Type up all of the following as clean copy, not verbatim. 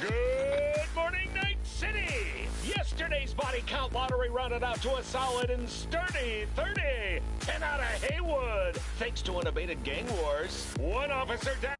Good morning, Night City! Yesterday's body count lottery rounded out to a solid and sturdy 30. 10 out of Haywood, thanks to unabated gang wars. One officer down.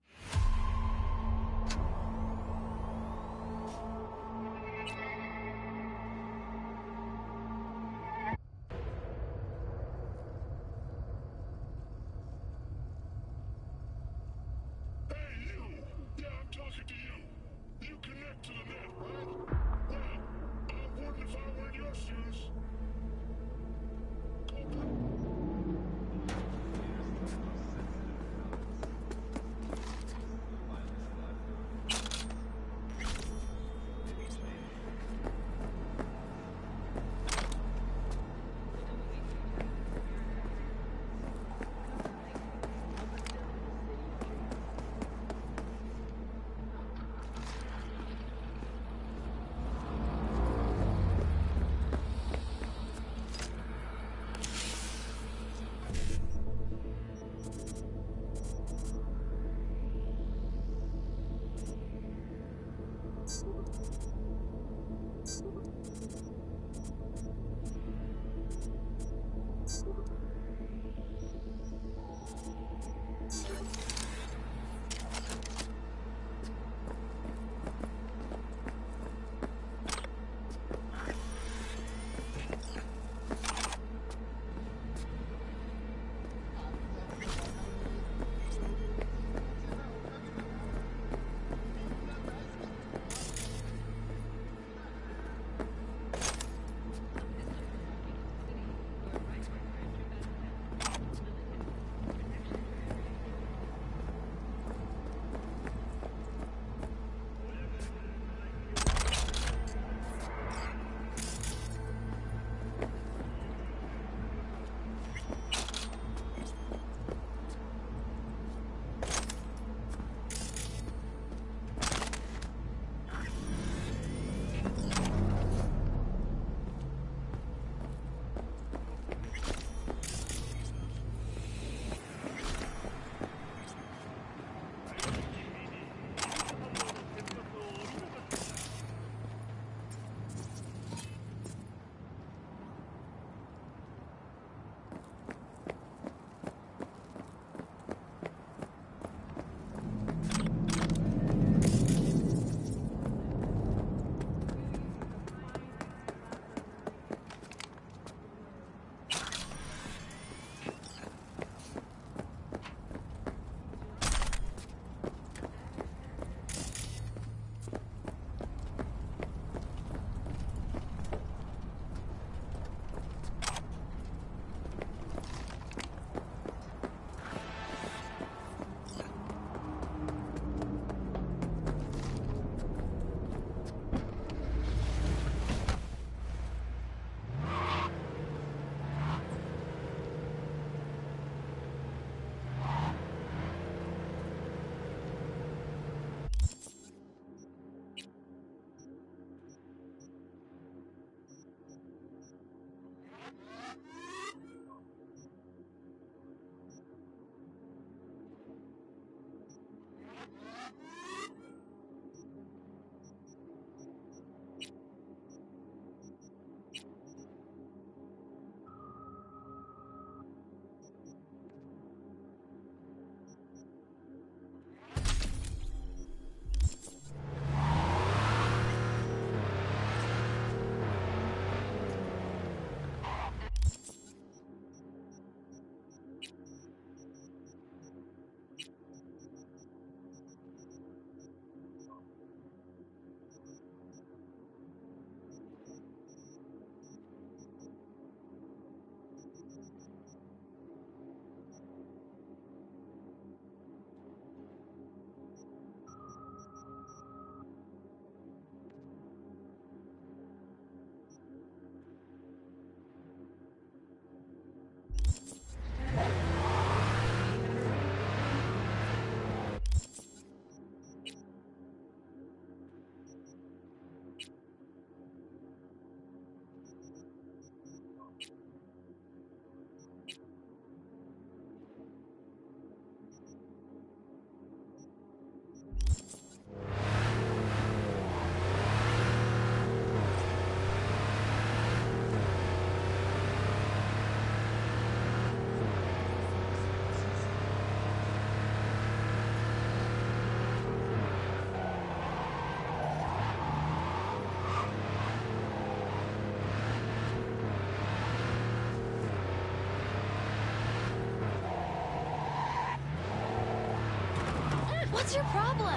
What's your problem?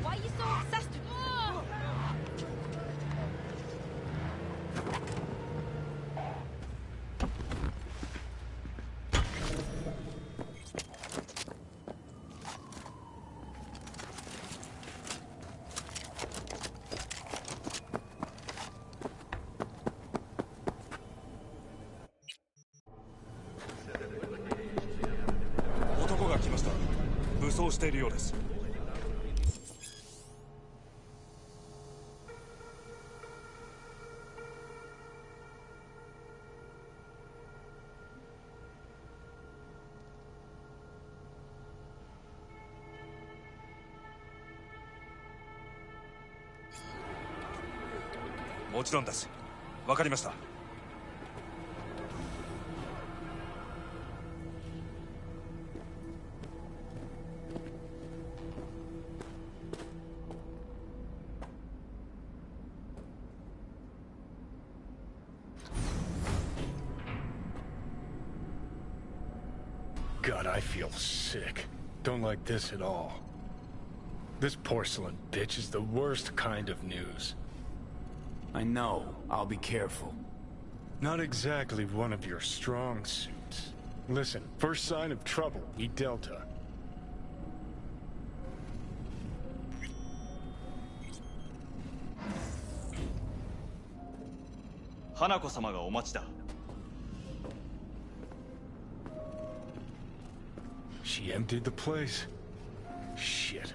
Why are you so obsessed with...もちろんです。わかりました。God, I feel sick. Don't like this at all. This porcelain bitch is the worst kind of news. I know. I'll be careful. Not exactly one of your strong suits. Listen, first sign of trouble, we Delta. Hanako-sama がお待ちだ。She emptied the place. Shit.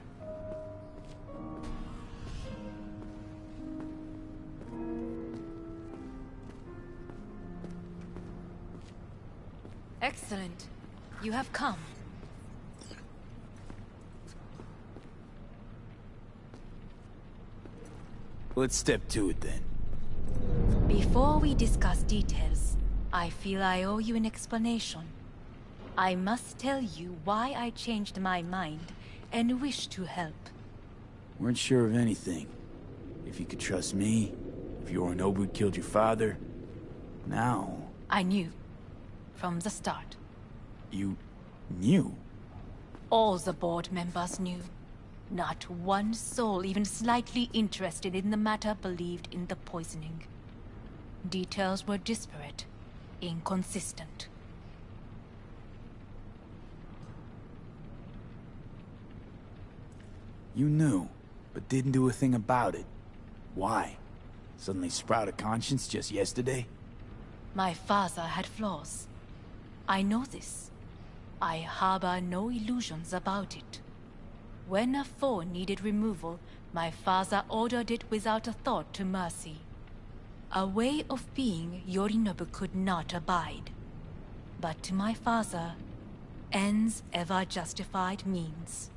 Excellent. You have come. Let's step to it then. Before we discuss details, I feel I owe you an explanation. I must tell you why I changed my mind and wish to help. Weren't sure of anything. If you could trust me, if Yorinobu killed your father. Now... I knew. From the start. You... knew? All the board members knew. Not one soul even slightly interested in the matter believed in the poisoning. Details were disparate, inconsistent. You knew, but didn't do a thing about it. Why? Suddenly sprout a conscience just yesterday? My father had flaws. I know this. I harbor no illusions about it. When a foe needed removal, my father ordered it without a thought to mercy. A way of being Yorinobu could not abide. But to my father, ends ever justified means.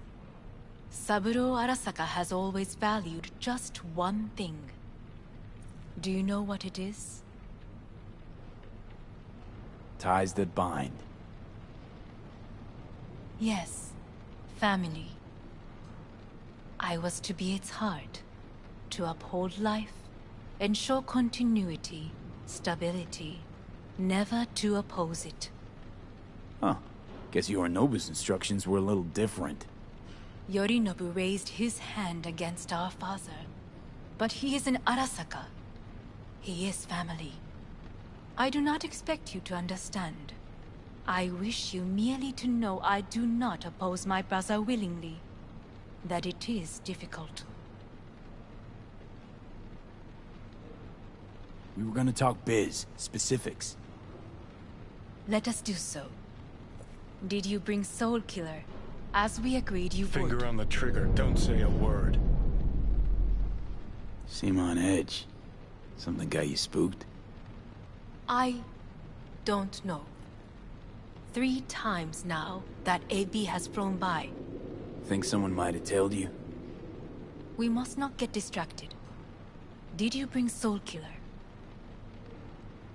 Saburo Arasaka has always valued just one thing. Do you know what it is? Ties that bind. Yes, family. I was to be its heart, to uphold life, ensure continuity, stability, never to oppose it. Huh. Guess Yorinobu's instructions were a little different. Yorinobu raised his hand against our father, but he is an Arasaka. He is family. I do not expect you to understand. I wish you merely to know I do not oppose my brother willingly. That it is difficult. We were gonna talk biz, specifics. Let us do so. Did you bring Soul Killer, as we agreed you would? Finger on the trigger, don't say a word. Seem on edge. Something got you spooked? I don't know. 3 times now that AB has flown by. Think someone might have told you? We must not get distracted. Did you bring Soul Killer?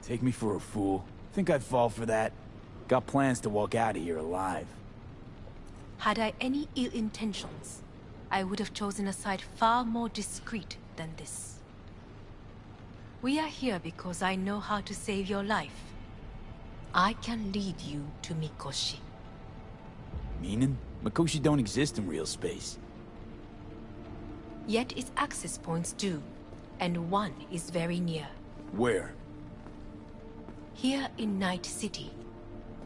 Take me for a fool. Think I'd fall for that? Got plans to walk out of here alive. Had I any ill intentions, I would have chosen a site far more discreet than this. We are here because I know how to save your life. I can lead you to Mikoshi. Meaning? Mikoshi don't exist in real space. Yet its access points do, and one is very near. Where? Here in Night City,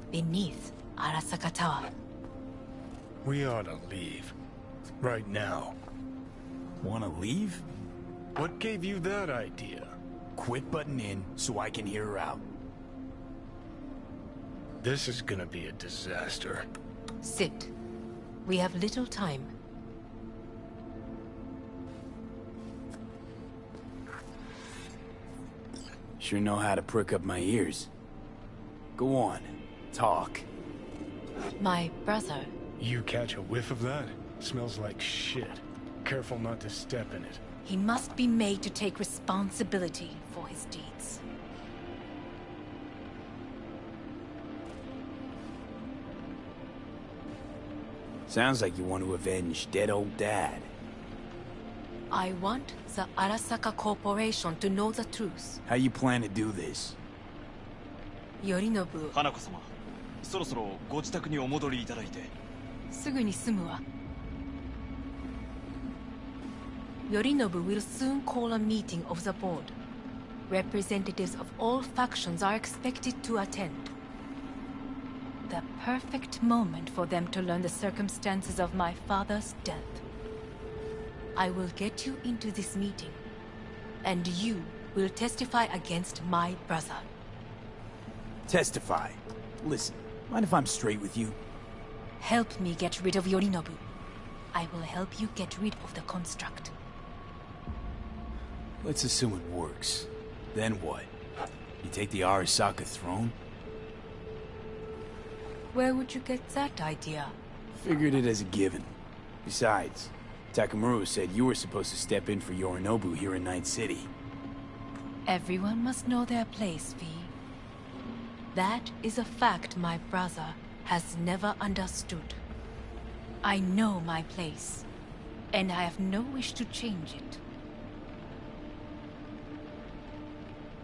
beneath Arasaka Tower. We ought to leave. Right now. Wanna leave? What gave you that idea? Quit butting in so I can hear her out. This is gonna be a disaster. Sit. We have little time. Sure know how to prick up my ears. Go on, talk. My brother. You catch a whiff of that? Smells like shit. Careful not to step in it. He must be made to take responsibility for his deeds. Sounds like you want to avenge dead old dad. I want the Arasaka Corporation to know the truth. How you plan to do this? Yorinobu, 花子様、そろそろご自宅にお戻りいただいて。すぐに済むわ。Yorinobu will soon call a meeting of the board. Representatives of all factions are expected to attend. The perfect moment for them to learn the circumstances of my father's death. I will get you into this meeting, and you will testify against my brother. Testify. Listen, mind if I'm straight with you? Help me get rid of Yorinobu. I will help you get rid of the construct. Let's assume it works. Then what? You take the Arasaka throne? Where would you get that idea? Figured it as a given. Besides, Takamura said you were supposed to step in for Yorinobu here in Night City. Everyone must know their place, V. That is a fact my brother has never understood. I know my place, and I have no wish to change it.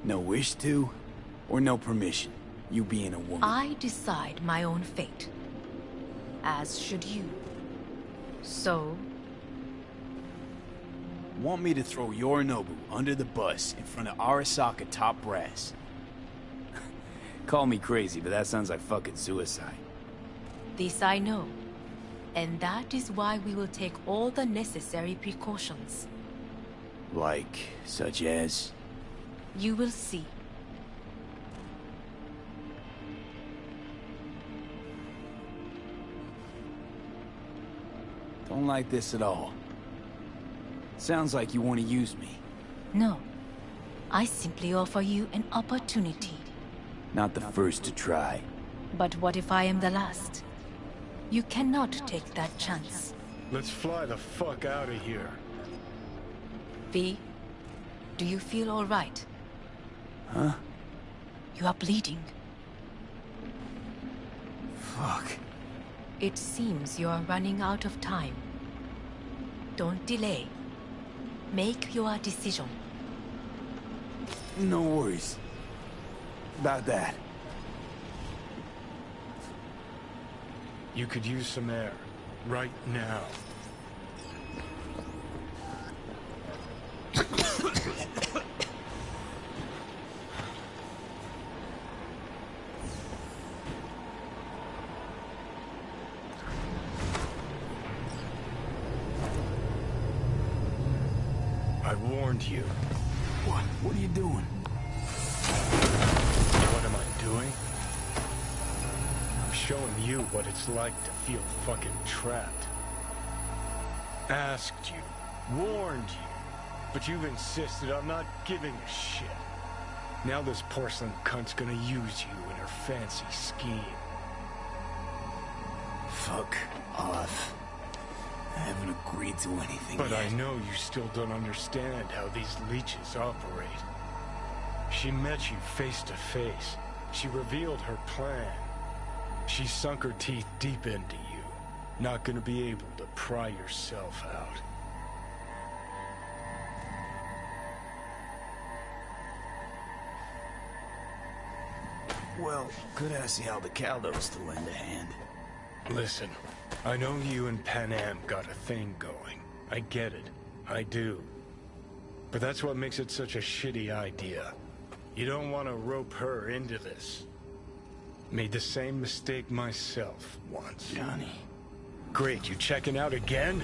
No wish to? Or no permission? You being a woman? I decide my own fate. As should you. So, Want me to throw Yorinobu under the bus in front of Arasaka top brass? Call me crazy, but that sounds like fucking suicide. this I know. And that is why we will take all the necessary precautions. Like, such as? You will see. Don't like this at all. Sounds like you want to use me. No. I simply offer you an opportunity. Not the first to try. But what if I am the last? You cannot take that chance. Let's fly the fuck out of here. V, do you feel all right? Huh? You are bleeding. Fuck. It seems you are running out of time. Don't delay. Make your decision. No worries. About that. You could use some air. Right now. I warned you. What? What are you doing? What am I doing? I'm showing you what it's like to feel fucking trapped. Asked you, warned you, but you've insisted on not giving a shit. Now this porcelain cunt's gonna use you in her fancy scheme. Fuck off. I haven't agreed to anything But yet. I know you still don't understand how these leeches operate. She met you face to face. She revealed her plan. She sunk her teeth deep into you. Not gonna be able to pry yourself out. Well, could ask the Aldecaldos to lend a hand. Listen, I know you and Pan Am got a thing going. I get it. I do. But that's what makes it such a shitty idea. You don't want to rope her into this. Made the same mistake myself once. Johnny. Great, you checking out again?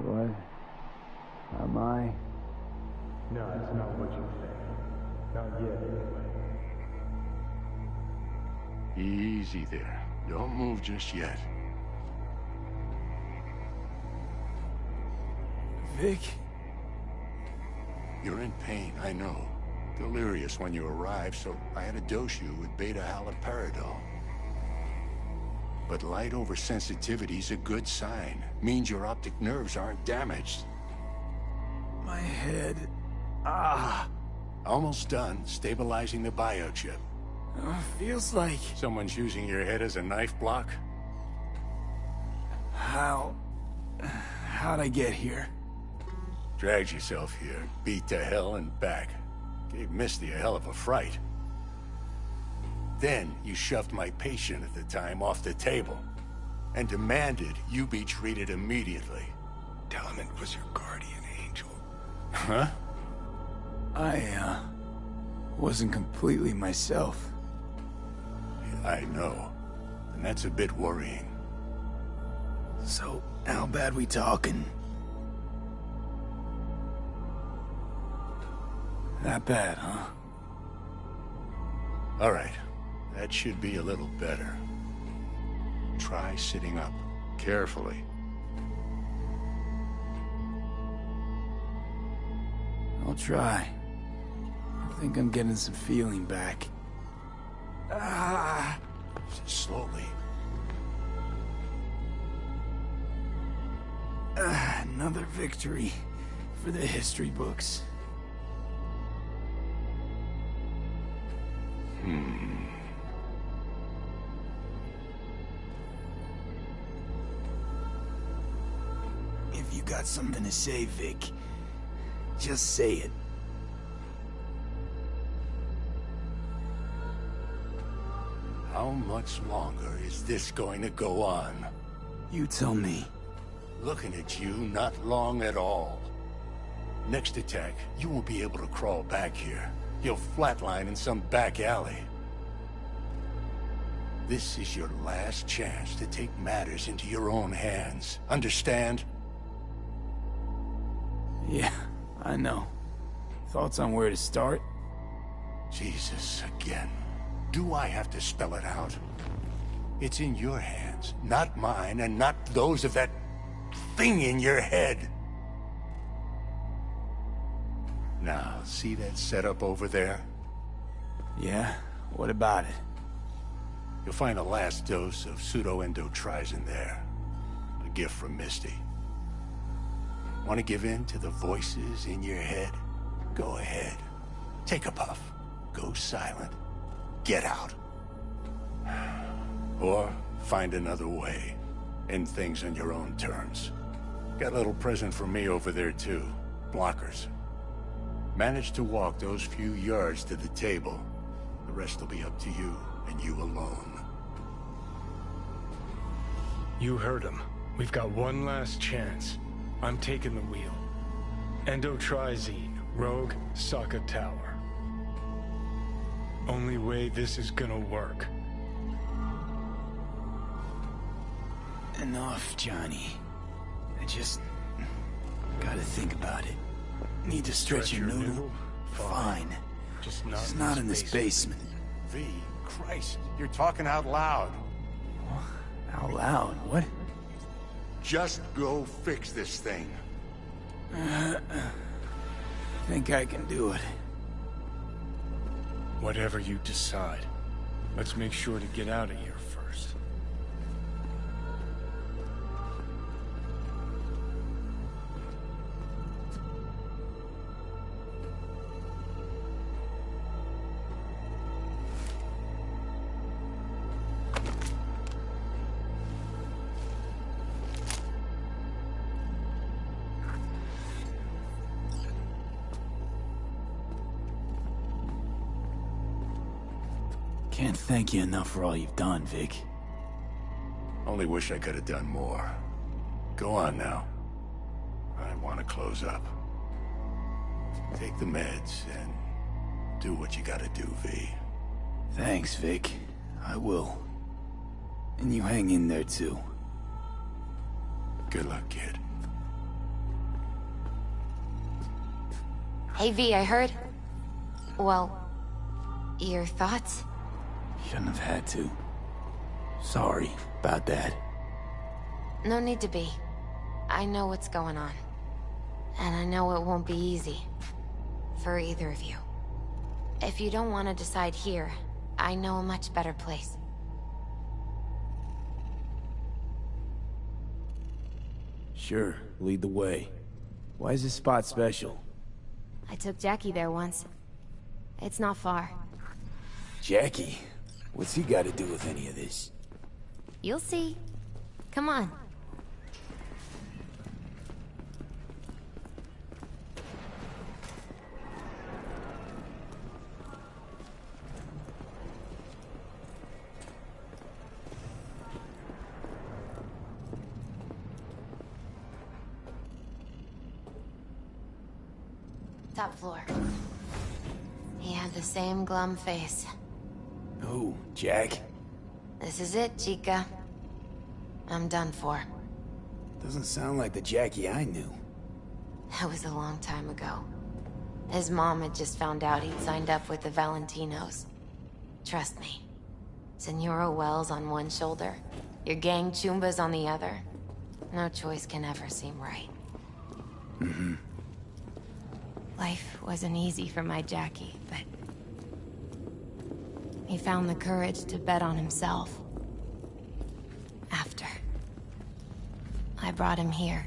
What? Am I? No, it's not what you think. Not yet, anyway. Easy there. Don't move just yet. Vic? You're in pain, I know. Delirious when you arrived, so I had to dose you with beta-haloperidol. But light oversensitivity's a good sign. Means your optic nerves aren't damaged. My head. Almost done stabilizing the biochip. Feels like... Someone's using your head as a knife block? How'd I get here? Dragged yourself here, beat to hell and back. Gave Misty a hell of a fright. Then you shoved my patient at the time off the table and demanded you be treated immediately. Tell him it was your guardian angel. Huh? I, wasn't completely myself. I know. And that's a bit worrying. So, how bad we talking? That bad, huh? All right. That should be a little better. Try sitting up. Carefully. I'll try. I think I'm getting some feeling back. Slowly. Another victory for the history books. If you got something to say, Vic, just say it. How much longer is this going to go on? You tell me. Looking at you, not long at all. Next attack, you won't be able to crawl back here. You'll flatline in some back alley. This is your last chance to take matters into your own hands. Understand? Yeah, I know. Thoughts on where to start? Jesus, again. Do I have to spell it out? It's in your hands, not mine, and not those of that thing in your head. Now, see that setup over there? Yeah? What about it? You'll find a last dose of pseudo-endotrizin there. A gift from Misty. Want to give in to the voices in your head? Go ahead. Take a puff. Go silent. Get out. Or find another way. End things on your own terms. Got a little present for me over there too. Blockers. Manage to walk those few yards to the table. The rest will be up to you, and you alone. You heard him. We've got one last chance. I'm taking the wheel. Endotrizine, Rogue, Sokka Tower. Only way this is gonna work. Enough, Johnny. I just... gotta think about it. Need to stretch your noodle? Fine. Just not in this basement. V, Christ, you're talking out loud. Out loud? What? Just go fix this thing. Think I can do it. Whatever you decide. Let's make sure to get out of here first. Can't thank you enough for all you've done, Vic. Only wish I could have done more. Go on now. I want to close up. Take the meds and do what you gotta do, V. Thanks, Vic. I will. And you hang in there, too. Good luck, kid. Hey, V, I heard... Well... Your thoughts? Shouldn't have had to. Sorry about that. No need to be. I know what's going on. And I know it won't be easy. For either of you. If you don't want to decide here, I know a much better place. Sure, lead the way. Why is this spot special? I took Jackie there once. It's not far. Jackie? What's he got to do with any of this? You'll see. Come on. Top floor. He had the same glum face. Who? Jack? This is it, Chica. I'm done for. Doesn't sound like the Jackie I knew. That was a long time ago. His mom had just found out he'd signed up with the Valentinos. Trust me. Senora Wells on one shoulder, your gang Chumbas on the other. No choice can ever seem right. Mm-hmm. Life wasn't easy for my Jackie, but... he found the courage to bet on himself. After. I brought him here.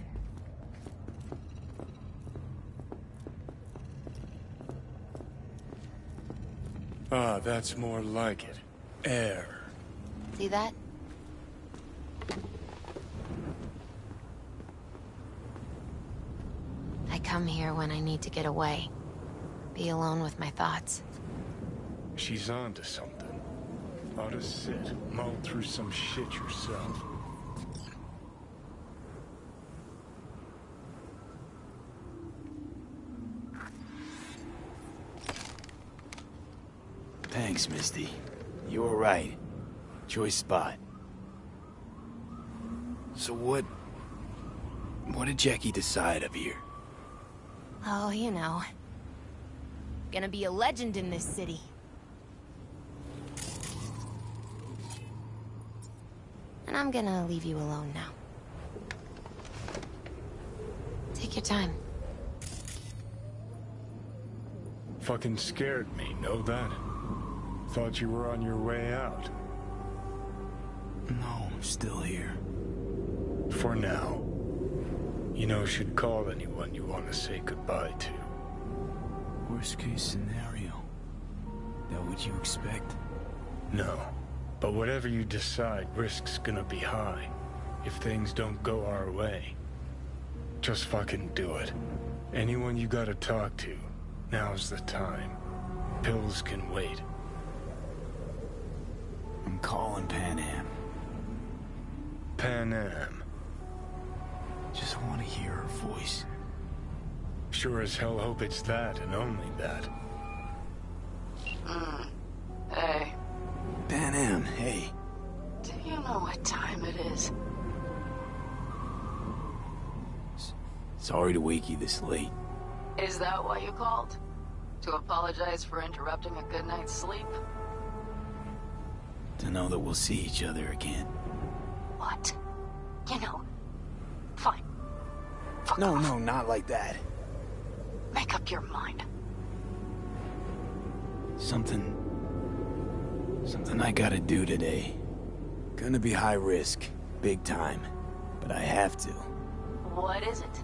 Ah, that's more like it. Air. See that? I come here when I need to get away. Be alone with my thoughts. She's onto something. Ought to sit, mull through some shit yourself. Thanks, Misty. You were right. Choice spot. So what did Jackie decide up here? Oh, you know. Gonna be a legend in this city. And I'm gonna leave you alone now. Take your time. Fucking scared me, know that? Thought you were on your way out. No, I'm still here. For now. You know, should call anyone you want to say goodbye to. Worst case scenario. That what you expect? No. But whatever you decide, risk's gonna be high. If things don't go our way. Just fucking do it. Anyone you gotta talk to, now's the time. Pills can wait. I'm calling Pan Am. Pan Am. Just want to hear her voice. Sure as hell hope it's that and only that. Hey, Pan Am, hey. do you know what time it is? Sorry to wake you this late. Is that why you called? To apologize for interrupting a good night's sleep? To know that we'll see each other again. What? You know, fine. Fuck No, off. no, not like that. Make up your mind. Something I gotta do today. Gonna be high risk, big time. But I have to. What is it?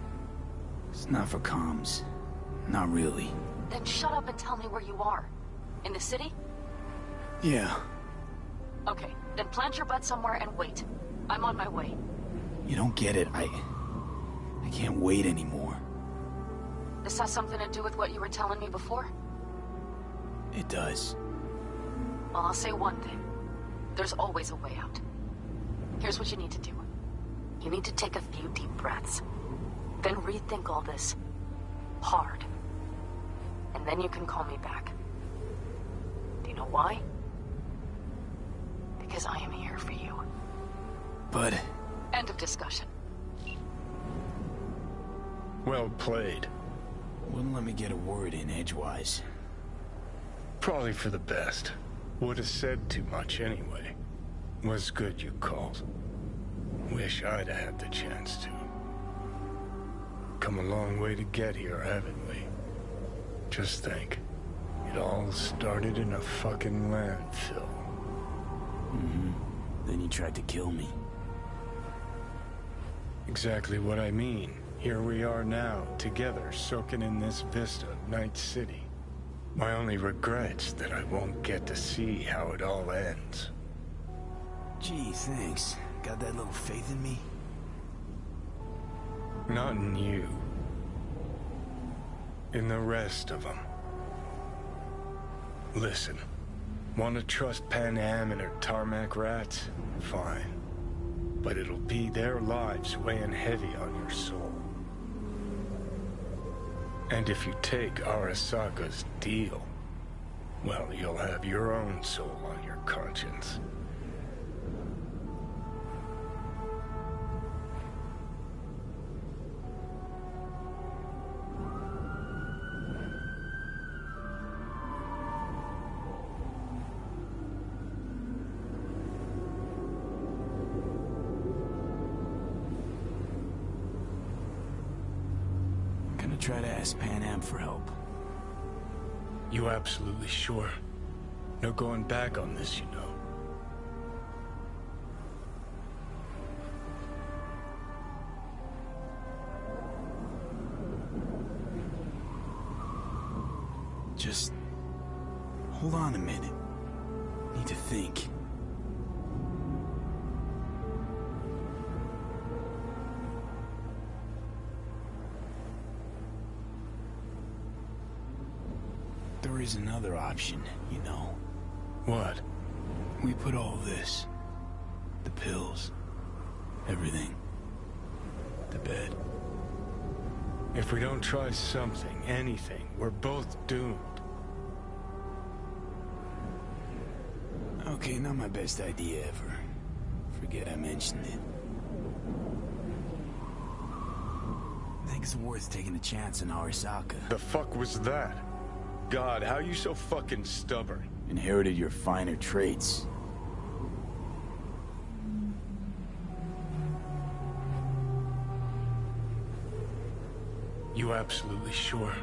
It's not for comms. Not really. Then shut up and tell me where you are. In the city? Yeah. Okay, then plant your butt somewhere and wait. I'm on my way. You don't get it. I can't wait anymore. This has something to do with what you were telling me before? It does. Well, I'll say one thing. There's always a way out. Here's what you need to do. You need to take a few deep breaths. Then rethink all this. Hard. And then you can call me back. Do you know why? Because I am here for you. But... End of discussion. Well played. Wouldn't let me get a word in edgewise. Probably for the best. Would have said too much anyway. Was good you called. Wish I'd have had the chance to. Come a long way to get here, haven't we? Just think. It all started in a fucking landfill. Mm-hmm. Then you tried to kill me. Exactly what I mean. Here we are now, together, soaking in this vista of Night City. My only regret's that I won't get to see how it all ends. Gee, thanks. Got that little faith in me? Not in you. In the rest of them. Listen, want to trust Pan Am and her tarmac rats? Fine. But it'll be their lives weighing heavy on your soul. And if you take Arasaka's deal, well, you'll have your own soul on your conscience. Try to ask Pan Am for help. You absolutely sure? No going back on this, you know. Just... hold on a minute. Need to think. There is another option, you know. What? We put all this, the pills, everything, to bed. If we don't try something, anything, we're both doomed. Okay, not my best idea ever. Forget I mentioned it. I think it's worth taking a chance on Arasaka. The fuck was that? God, how you so fucking stubborn? Inherited your finer traits. You absolutely sure?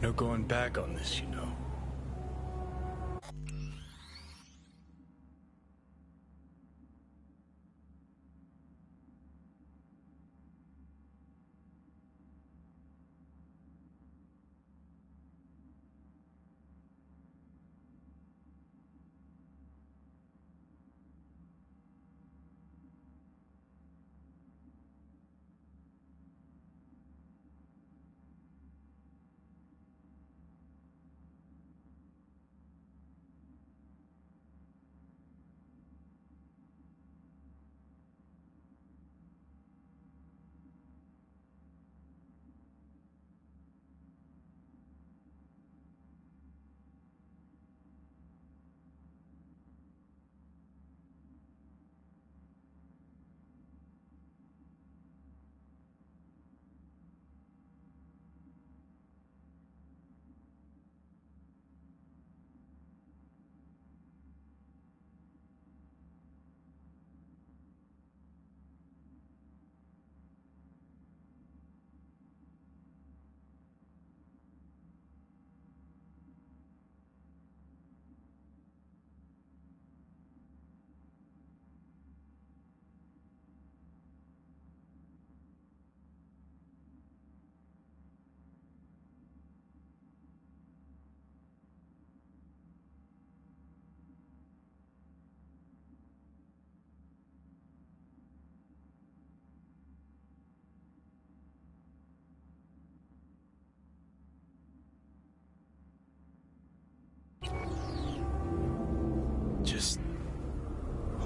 No going back on this, you know.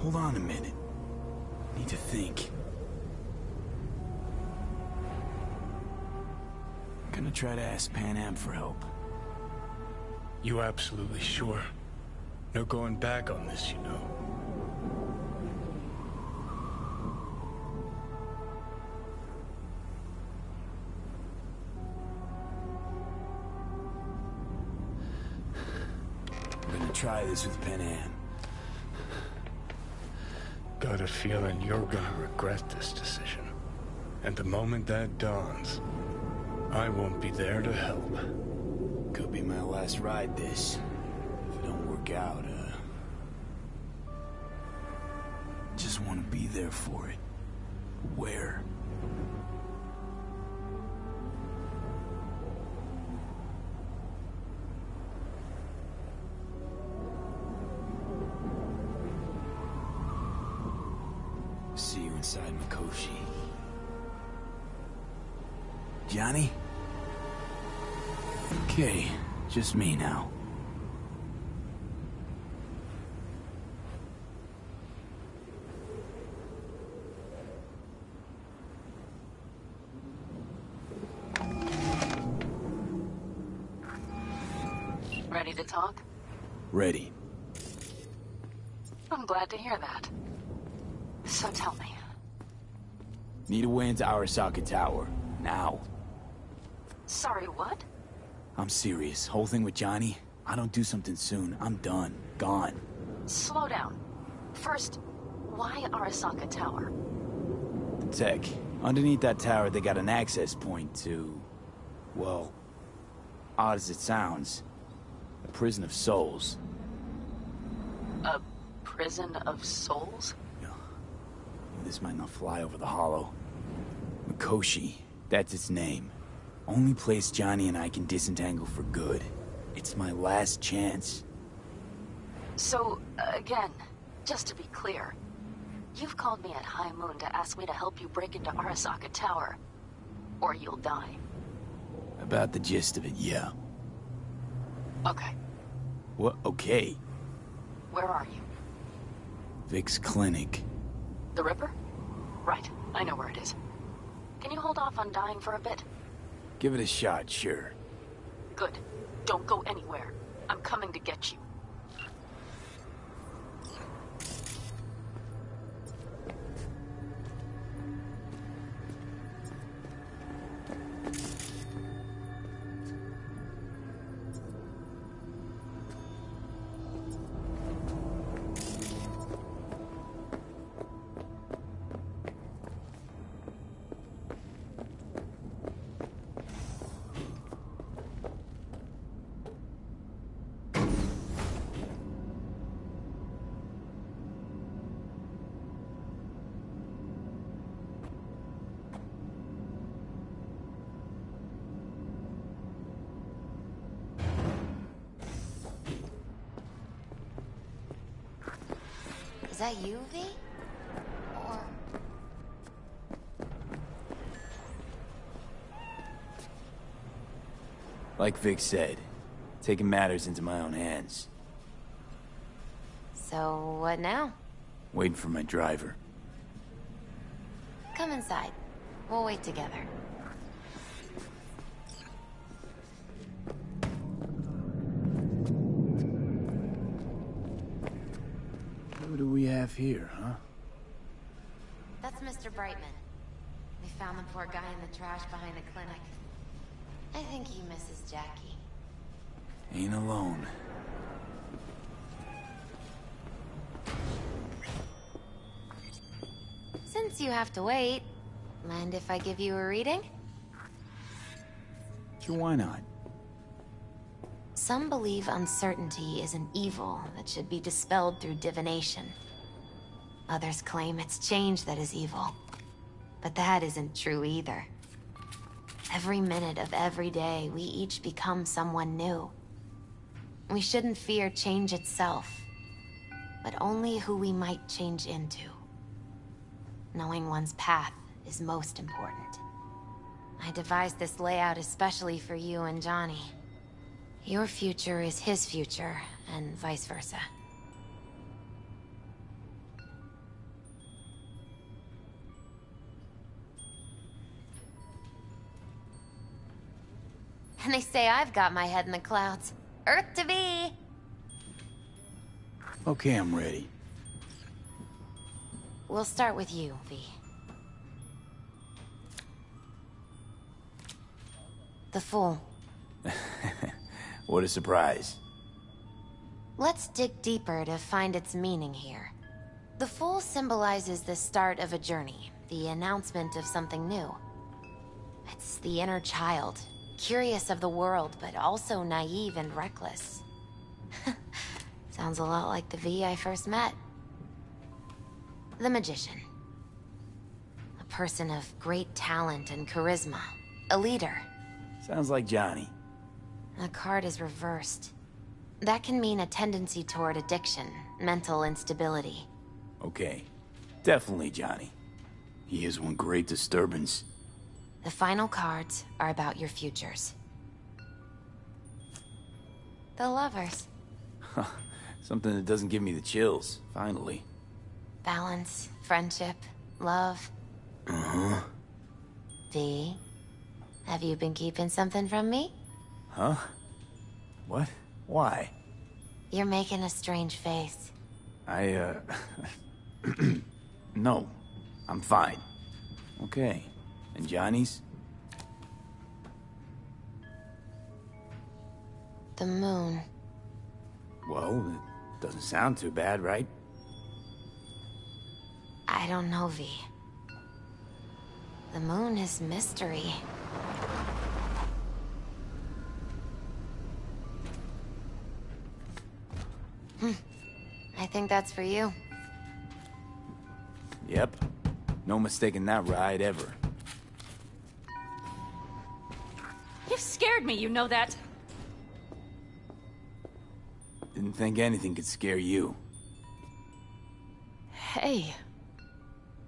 Hold on a minute. Need to think. I'm gonna try to ask Pan Am for help. You absolutely sure? No going back on this, you know. I'm gonna try this with Pan Am. Got a feeling you're gonna regret this decision. And the moment that dawns, I won't be there to help. Could be my last ride, this. If it don't work out, just want to be there for it. Where? See you inside Mikoshi. Johnny? Okay, just me now. Ready to talk? Ready. I'm glad to hear that. So tell me. Need a way into Arasaka Tower. Now. Sorry, what? I'm serious. Whole thing with Johnny, I don't do something soon, I'm done. Gone. Slow down. First, why Arasaka Tower? The tech. Underneath that tower, they got an access point to... well... odd as it sounds. A prison of souls. A prison of souls? This might not fly over the hollow. Mikoshi, that's its name. Only place Johnny and I can disentangle for good. It's my last chance. So, again, just to be clear, you've called me at High Moon to ask me to help you break into Arasaka Tower, or you'll die. About the gist of it, yeah. Okay. What? Okay. Where are you? Vic's clinic. The Ripper? Right, I know where it is. Can you hold off on dying for a bit? Give it a shot, sure. Good. Don't go anywhere. I'm coming to get you. Is that you, V? Or... Like Vic said, taking matters into my own hands. So, what now? Waiting for my driver. Come inside. We'll wait together. What do we have here, huh? That's Mr. Brightman. We found the poor guy in the trash behind the clinic. I think he misses Jackie. Ain't alone. Since you have to wait, mind if I give you a reading? Sure, why not? Some believe uncertainty is an evil that should be dispelled through divination. Others claim it's change that is evil. But that isn't true either. Every minute of every day, we each become someone new. We shouldn't fear change itself, but only who we might change into. Knowing one's path is most important. I devised this layout especially for you and Johnny. Your future is his future, and vice versa. And they say I've got my head in the clouds. Earth to be! Okay, I'm ready. We'll start with you, V. The Fool. What a surprise. Let's dig deeper to find its meaning here. The Fool symbolizes the start of a journey, the announcement of something new. It's the inner child, curious of the world, but also naive and reckless. Sounds a lot like the V I first met. The Magician. A person of great talent and charisma. A leader. Sounds like Johnny. The card is reversed. That can mean a tendency toward addiction, mental instability. Okay. Definitely Johnny. He is one great disturbance. The final cards are about your futures. The Lovers. Something that doesn't give me the chills, finally. Balance, friendship, love. Uh-huh. V, have you been keeping something from me? Huh? What? Why? You're making a strange face. No. I'm fine. Okay. And Johnny's? The moon. Well, it doesn't sound too bad, right? I don't know, V. The moon is mystery. I think that's for you. Yep. No mistaking that ride ever. You've scared me, you know that. Didn't think anything could scare you. Hey.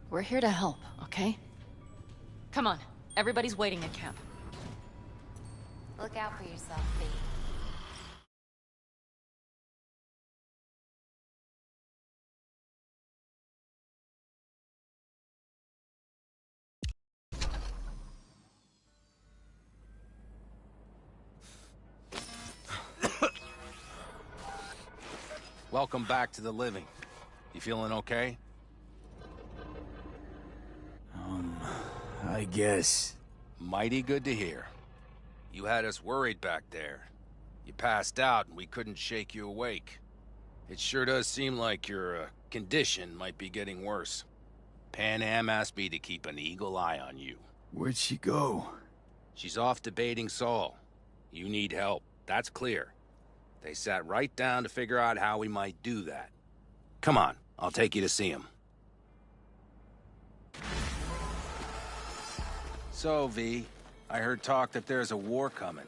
We're here to help, okay? Come on, everybody's waiting at camp. Look out for yourself, V. Welcome back to the living. You feeling okay? I guess. Mighty good to hear. You had us worried back there. You passed out and we couldn't shake you awake. It sure does seem like your condition might be getting worse. Pan Am asked me to keep an eagle eye on you. Where'd she go? She's off debating Saul. You need help, that's clear. They sat right down to figure out how we might do that. Come on, I'll take you to see him. So, V, I heard talk that there's a war coming.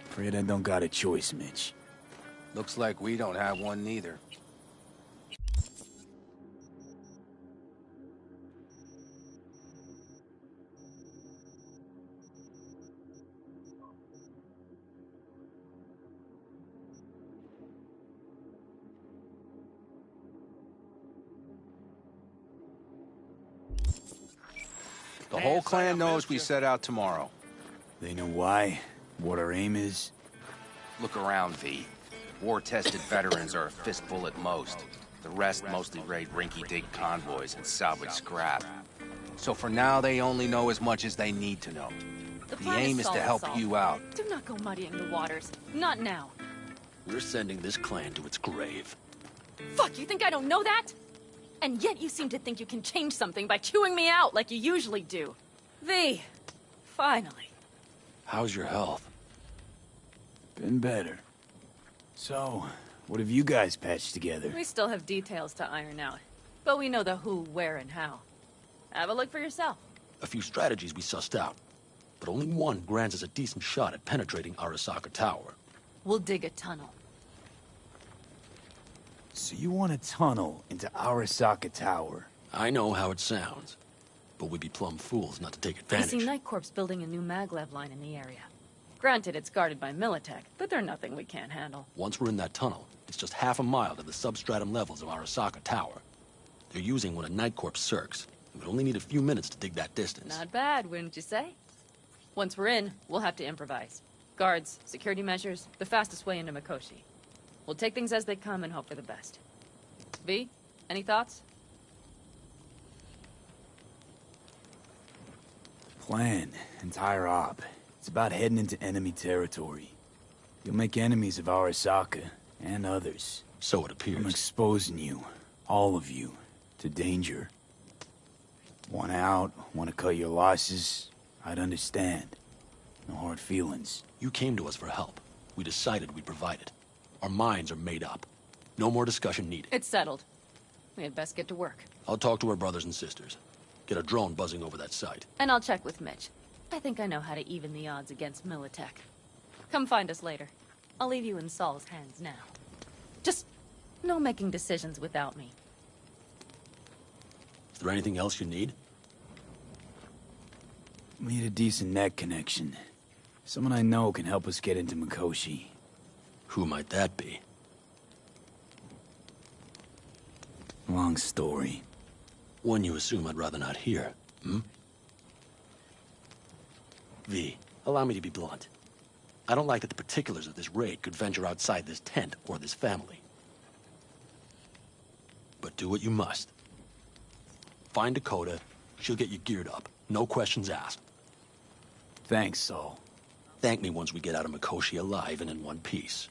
Afraid I don't got a choice, Mitch. Looks like we don't have one neither. The whole clan knows we set out tomorrow. They know why? What our aim is? Look around, V. War-tested veterans are a fistful at most. The rest mostly raid rinky-dink convoys and salvage scrap. So for now, they only know as much as they need to know. The aim is to help you out. Do not go muddying the waters. Not now. We're sending this clan to its grave. Fuck, you think I don't know that? And yet you seem to think you can change something by chewing me out like you usually do. V, finally. How's your health? Been better. So, what have you guys patched together? We still have details to iron out, but we know the who, where, and how. Have a look for yourself. A few strategies we sussed out, but only one grants us a decent shot at penetrating Arasaka Tower. We'll dig a tunnel. So you want a tunnel into Arasaka Tower? I know how it sounds, but we'd be plumb fools not to take I advantage. see Night Corps building a new maglev line in the area. Granted, it's guarded by Militech, but they're nothing we can't handle. Once we're in that tunnel, it's just half a mile to the substratum levels of Arasaka Tower. They're using one of Night Corps' circs. We'd only need a few minutes to dig that distance. Not bad, wouldn't you say? Once we're in, we'll have to improvise. Guards, security measures, the fastest way into Mikoshi. We'll take things as they come and hope for the best. V, any thoughts? Plan, entire op. It's about heading into enemy territory. You'll make enemies of Arasaka, and others. So it appears. I'm exposing you, all of you, to danger. Want out, want to cut your losses, I'd understand. No hard feelings. You came to us for help. We decided we'd provide it. Our minds are made up. No more discussion needed. It's settled. We had best get to work. I'll talk to our brothers and sisters. Get a drone buzzing over that site. And I'll check with Mitch. I think I know how to even the odds against Militech. Come find us later. I'll leave you in Saul's hands now. Just no making decisions without me. Is there anything else you need? We need a decent net connection. Someone I know can help us get into Mikoshi. Who might that be? Long story. One you assume I'd rather not hear, hmm? V, allow me to be blunt. I don't like that the particulars of this raid could venture outside this tent or this family. But do what you must. Find Dakota, she'll get you geared up. No questions asked. Thanks, Saul. Thank me once we get out of Mikoshi alive and in one piece.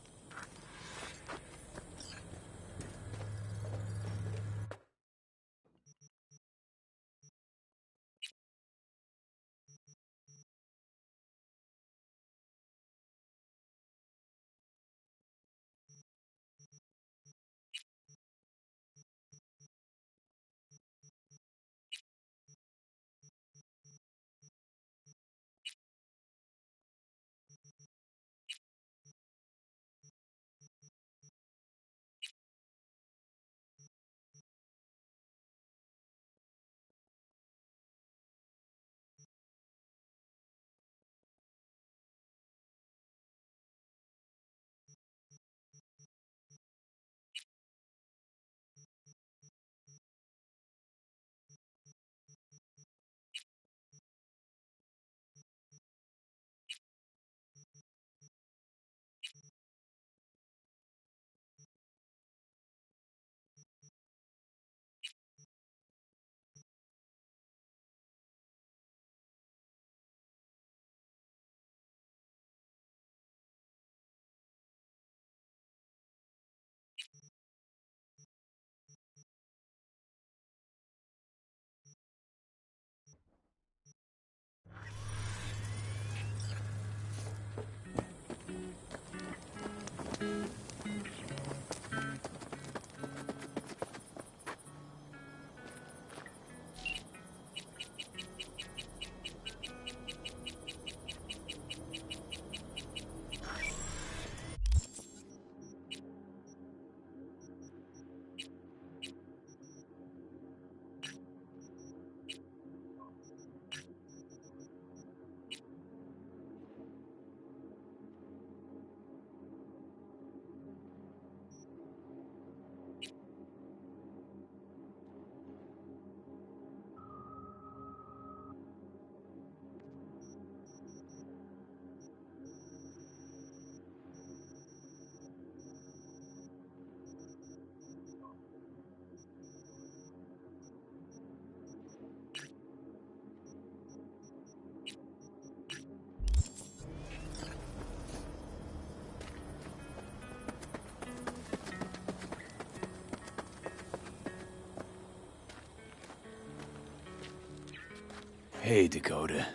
Hey, Dakota.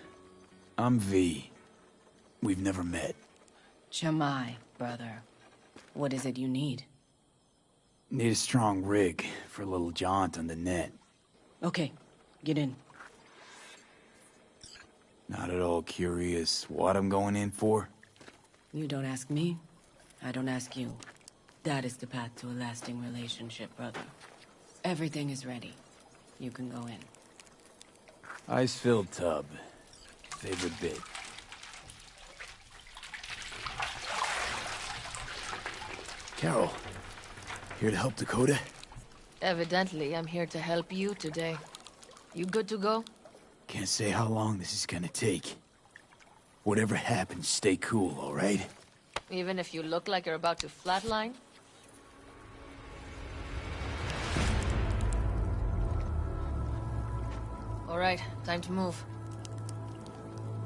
I'm V. We've never met. Chamai, brother. What is it you need? Need a strong rig for a little jaunt on the net. Okay, get in. Not at all curious what I'm going in for? You don't ask me, I don't ask you. That is the path to a lasting relationship, brother. Everything is ready. You can go in. Ice-filled tub. Favorite bit. Carol, here to help Dakota? Evidently, I'm here to help you today. You good to go? Can't say how long this is gonna take. Whatever happens, stay cool, all right? Even if you look like you're about to flatline? All right, time to move.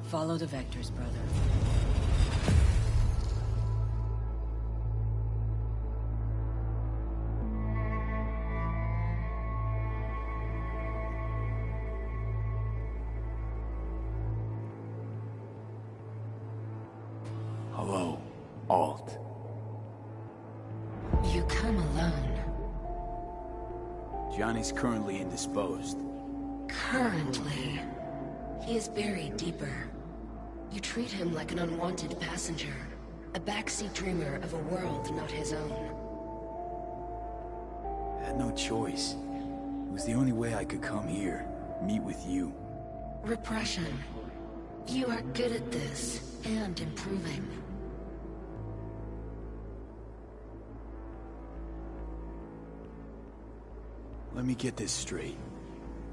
Follow the vectors, brother. Hello, Alt. You come alone. Johnny's currently indisposed. Currently. He is buried deeper. You treat him like an unwanted passenger. A backseat dreamer of a world not his own. I had no choice. It was the only way I could come here, meet with you. Repression. You are good at this, and improving. Let me get this straight.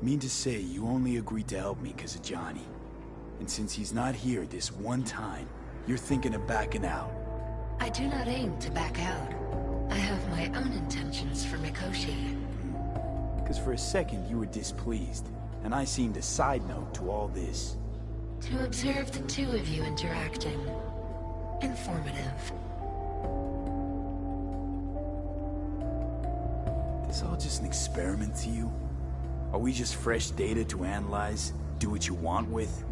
Mean to say you only agreed to help me because of Johnny. And since he's not here this one time, you're thinking of backing out. I do not aim to back out. I have my own intentions for Mikoshi. Because for a second you were displeased, and I seemed a side note to all this. To observe the two of you interacting. Informative. This all just an experiment to you? Are we just fresh data to analyze, do what you want with?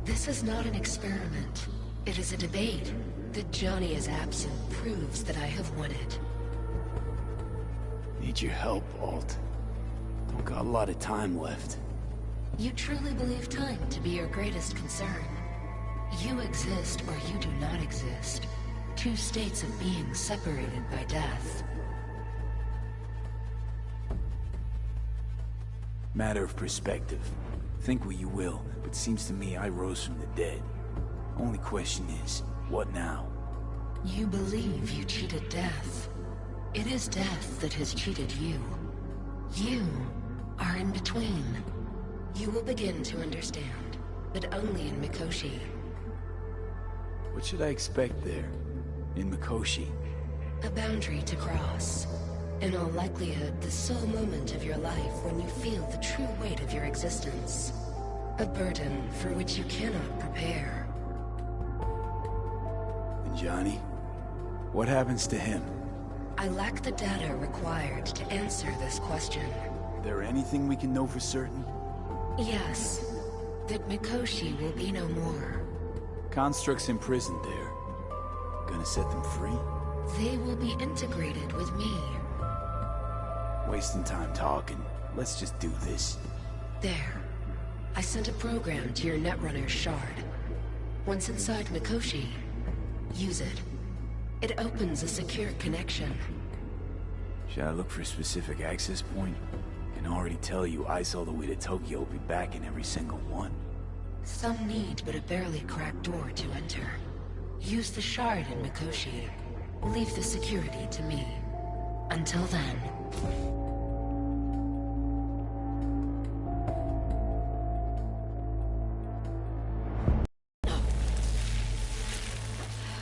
This is not an experiment. It is a debate. That Johnny is absent proves that I have won it. Need your help, Alt. Don't got a lot of time left. You truly believe time to be your greatest concern. You exist or you do not exist. Two states of being separated by death. Matter of perspective. Think what you will, but seems to me I rose from the dead. Only question is, what now? You believe you cheated death. It is death that has cheated you. You are in between. You will begin to understand, but only in Mikoshi. What should I expect there? In Mikoshi? A boundary to cross. In all likelihood, the sole moment of your life when you feel the true weight of your existence. A burden for which you cannot prepare. And Johnny? What happens to him? I lack the data required to answer this question. There anything we can know for certain? Yes. That Mikoshi will be no more. Constructs imprisoned there. Gonna set them free? They will be integrated with me. Wasting time talking. Let's just do this. There. I sent a program to your Netrunner's shard. Once inside Mikoshi, use it. It opens a secure connection. Should I look for a specific access point? Can already tell you I saw the way to Tokyo will be back in every single one. Some need but a barely cracked door to enter. Use the shard in Mikoshi. Leave the security to me. Until then...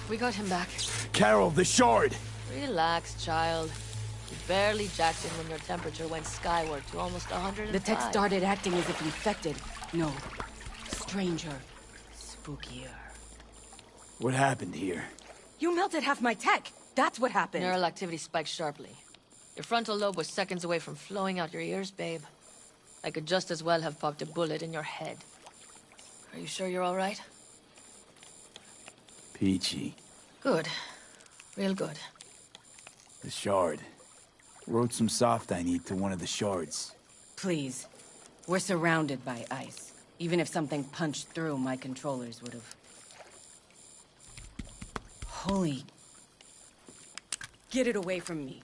We got him back. Carol, the shard! Relax, child. You barely jacked him when your temperature went skyward to almost 105. The tech started acting as if infected. No. Stranger. Spookier. What happened here? You melted half my tech! That's what happened! Neural activity spiked sharply. Your frontal lobe was seconds away from flowing out your ears, babe. I could just as well have popped a bullet in your head. Are you sure you're all right? Peachy. Good. Real good. The shard. Wrote some soft I need to one of the shards. Please. We're surrounded by ice. Even if something punched through, my controllers would have... Holy... Get it away from me.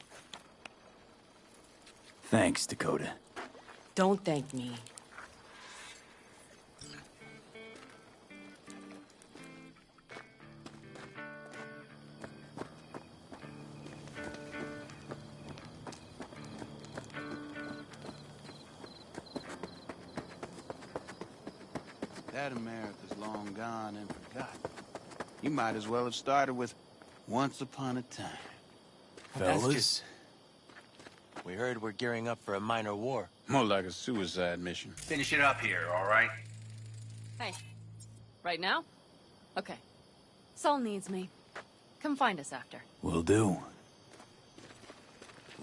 Thanks, Dakota. Don't thank me. That America's long gone and forgotten. You might as well have started with Once Upon a Time. Fellas, we heard we're gearing up for a minor war. More like a suicide mission. Finish it up here, all right? Hey. Right now? Okay. Saul needs me. Come find us after. Will do.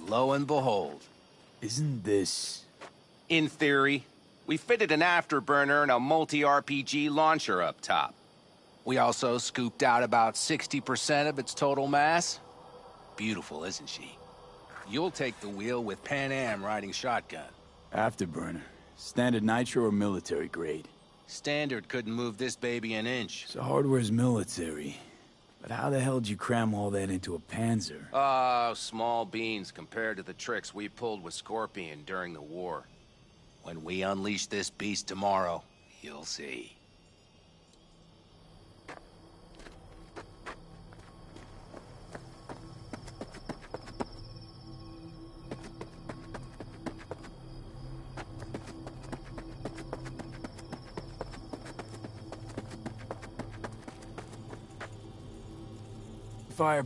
Lo and behold. Isn't this... In theory, we fitted an afterburner and a multi-RPG launcher up top. We also scooped out about 60% of its total mass. Beautiful, isn't she? You'll take the wheel with Pan Am riding shotgun. Afterburner. Standard nitro or military grade? Standard couldn't move this baby an inch. So hardware's military. But how the hell did you cram all that into a Panzer? Oh, small beans compared to the tricks we pulled with Scorpion during the war. When we unleash this beast tomorrow, you'll see. Fire.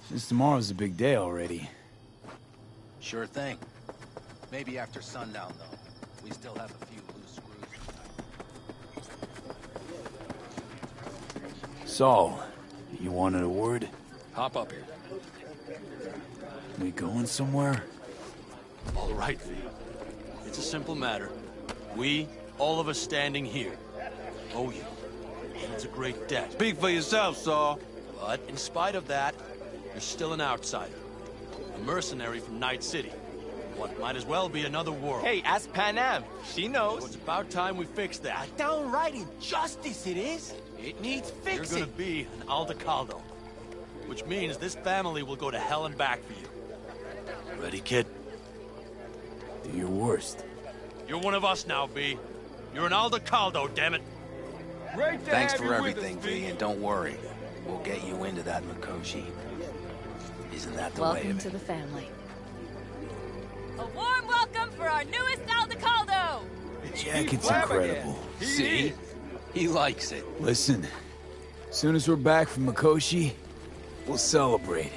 Since tomorrow's a big day already. Sure thing. Maybe after sundown, though. We still have a few loose screws. Saul, you wanted a word? Hop up here. We going somewhere? All right, V. It's a simple matter. We, all of us standing here, owe you. And it's a great debt. Speak for yourself, Saul. But in spite of that, you're still an outsider. A mercenary from Night City. What might as well be another world. Hey, ask Pan Am. She knows. So it's about time we fix that. A downright injustice it is. It needs fixing. You're gonna be an Aldecaldo. Which means this family will go to hell and back for you. Ready, kid? Do your worst. You're one of us now, V. You're an Aldecaldo, damn it. Thanks for everything, V, and don't worry. We'll get you into that Mikoshi. Isn't that the way Welcome of to it? the family. A warm welcome for our newest Aldecaldo! The jacket's incredible. See? He likes it. Listen, as soon as we're back from Mikoshi, we'll celebrate.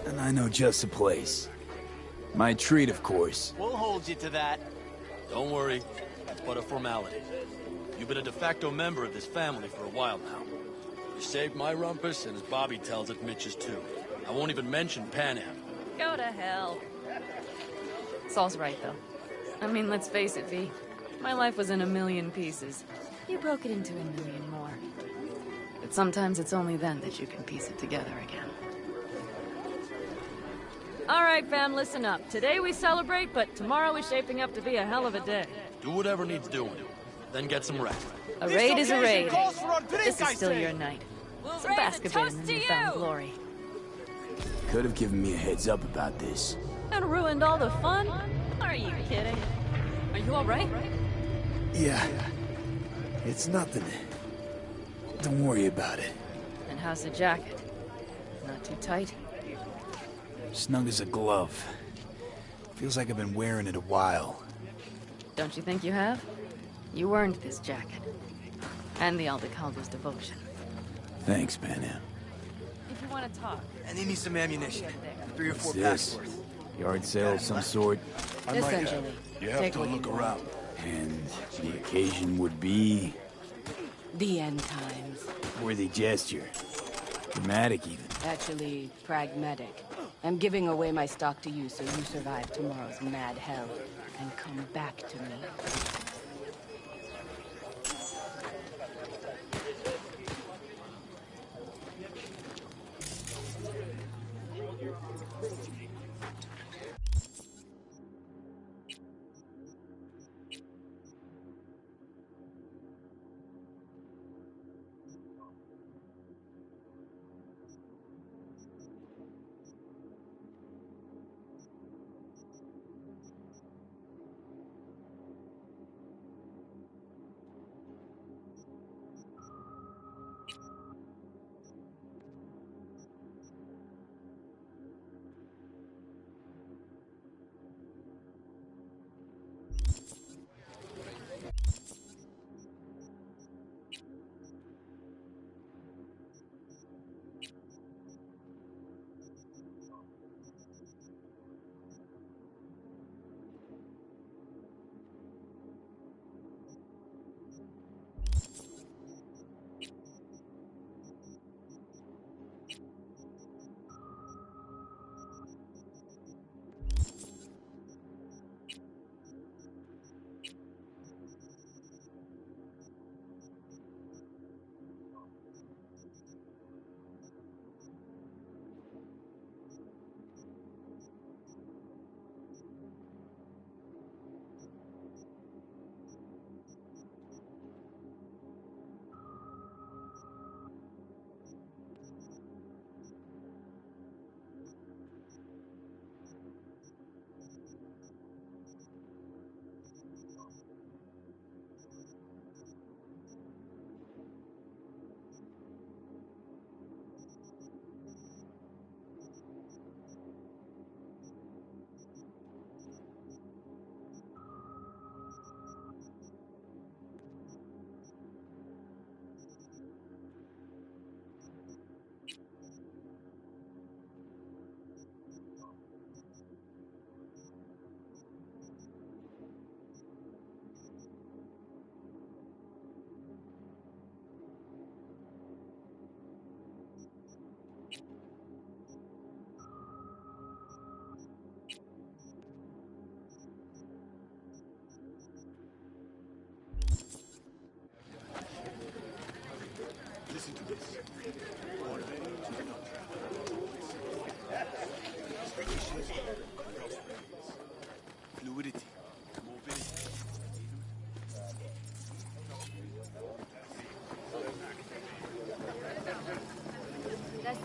And I know just a place. My treat, of course. We'll hold you to that. Don't worry. It's but a formality. You've been a de facto member of this family for a while now. You saved my rumpus, and as Bobby tells it, Mitch's too. I won't even mention Pan Am. Go to hell. Saul's right, though. I mean, let's face it, V. My life was in a million pieces. You broke it into a million more. But sometimes it's only then that you can piece it together again. All right, fam, listen up. Today we celebrate, but tomorrow is shaping up to be a hell of a day. Do whatever needs doing. Then get some rest. A raid is a raid. This is I still say. your night. We'll Some raise a basket toast in to the newfound you! glory. Could have given me a heads up about this. And ruined all the fun? Are you kidding? Are you all right? Yeah. It's nothing. Don't worry about it. And how's the jacket? Not too tight? Snug as a glove. Feels like I've been wearing it a while. Don't you think you have? You earned this jacket. And the Aldecaldo's devotion. Thanks, Pan Am. If you want to talk. And you need some ammunition. 3 or 4 What's packs this? worth. Yard sale of some sort? Essentially. You have Take to what you look want. around. And the occasion would be... The end times. worthy gesture. Dramatic, even. Actually, pragmatic. I'm giving away my stock to you so you survive tomorrow's mad hell and come back to me.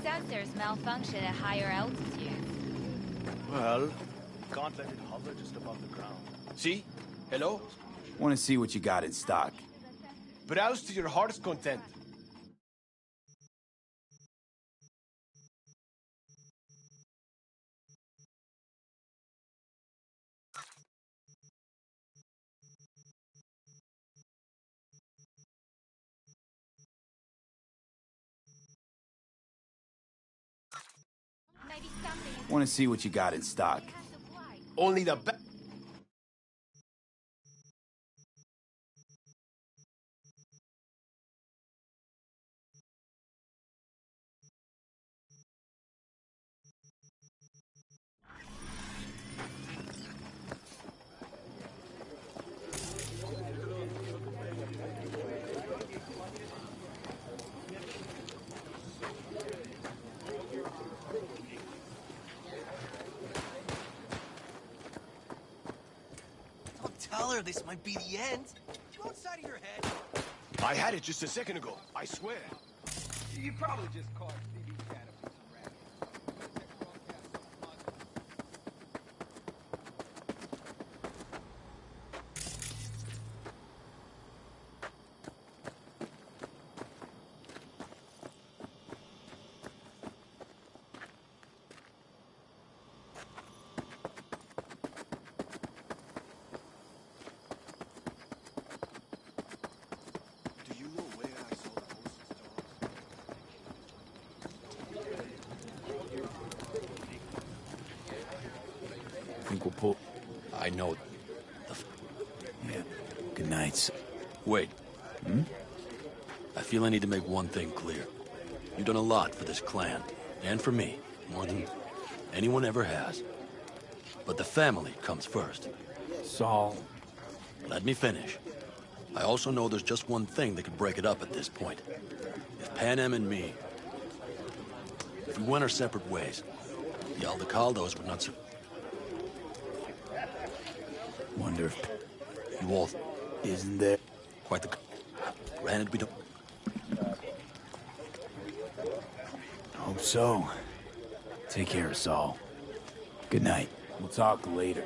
sensors malfunction at higher altitudes. Well, can't let it hover just above the ground. See? Hello? Want to see what you got in stock. Browse to your heart's content. Want to see what you got in stock. Only the best. Tell her this might be the end. You outside of your head? I had it just a second ago, I swear. You probably just caught TV cat a piece of rabbit. Think we'll pull. I know. Yeah. Good night. Wait. Hmm? I feel I need to make one thing clear. You've done a lot for this clan, and for me, more than anyone ever has. But the family comes first. Saul. Let me finish. I also know there's just one thing that could break it up at this point. If Panem and me... If we went our separate ways, the Aldecaldos would not... Wonder if... You all... Isn't there... Quite the... Granted, we don't... Hope so. Take care, Saul. Good night. We'll talk later.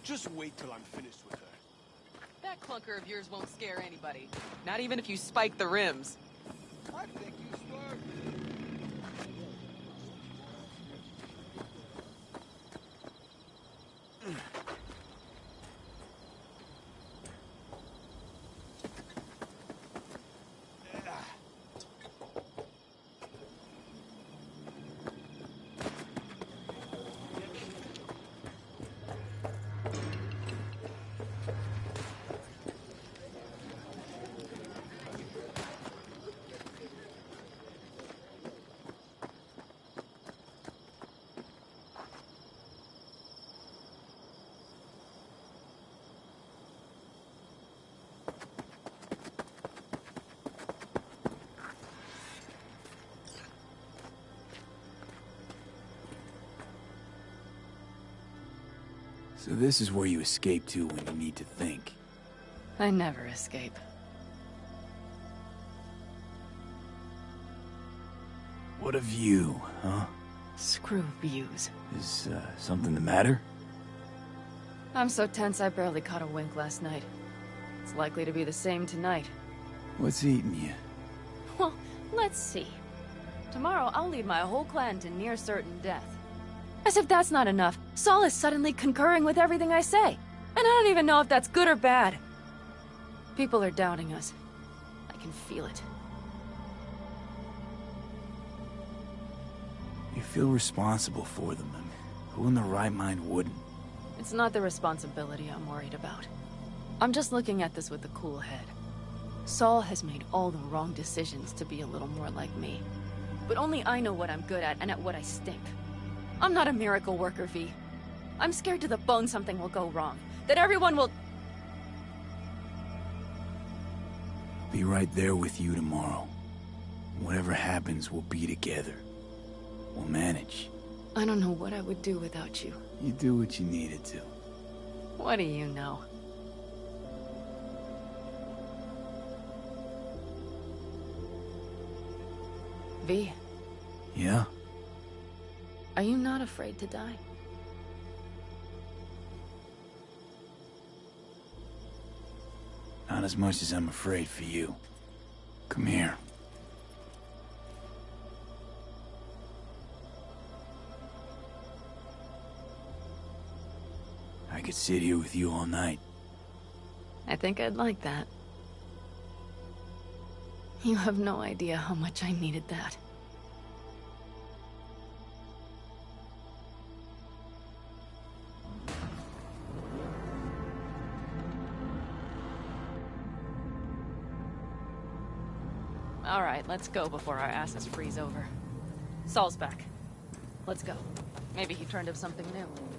Just wait till I'm finished with her. That clunker of yours won't scare anybody. Not even if you spike the rims. I think you swerved. So this is where you escape to when you need to think. I never escape. What a view, huh? Screw views. Is, something the matter? I'm so tense I barely caught a wink last night. It's likely to be the same tonight. What's eating you? Well, let's see. Tomorrow I'll lead my whole clan to near certain death. As if that's not enough, Saul is suddenly concurring with everything I say. And I don't even know if that's good or bad. People are doubting us. I can feel it. You feel responsible for them, and who in their right mind wouldn't? It's not the responsibility I'm worried about. I'm just looking at this with a cool head. Saul has made all the wrong decisions to be a little more like me. But only I know what I'm good at and at what I stink. I'm not a miracle worker, V. I'm scared to the bone something will go wrong. That everyone will... Be right there with you tomorrow. Whatever happens, we'll be together. We'll manage. I don't know what I would do without you. You do what you needed to. What do you know? V. Yeah? Are you not afraid to die? Not as much as I'm afraid for you. Come here. I could sit here with you all night. I think I'd like that. You have no idea how much I needed that. All right, let's go before our asses freeze over. Saul's back. Let's go. Maybe he turned up something new.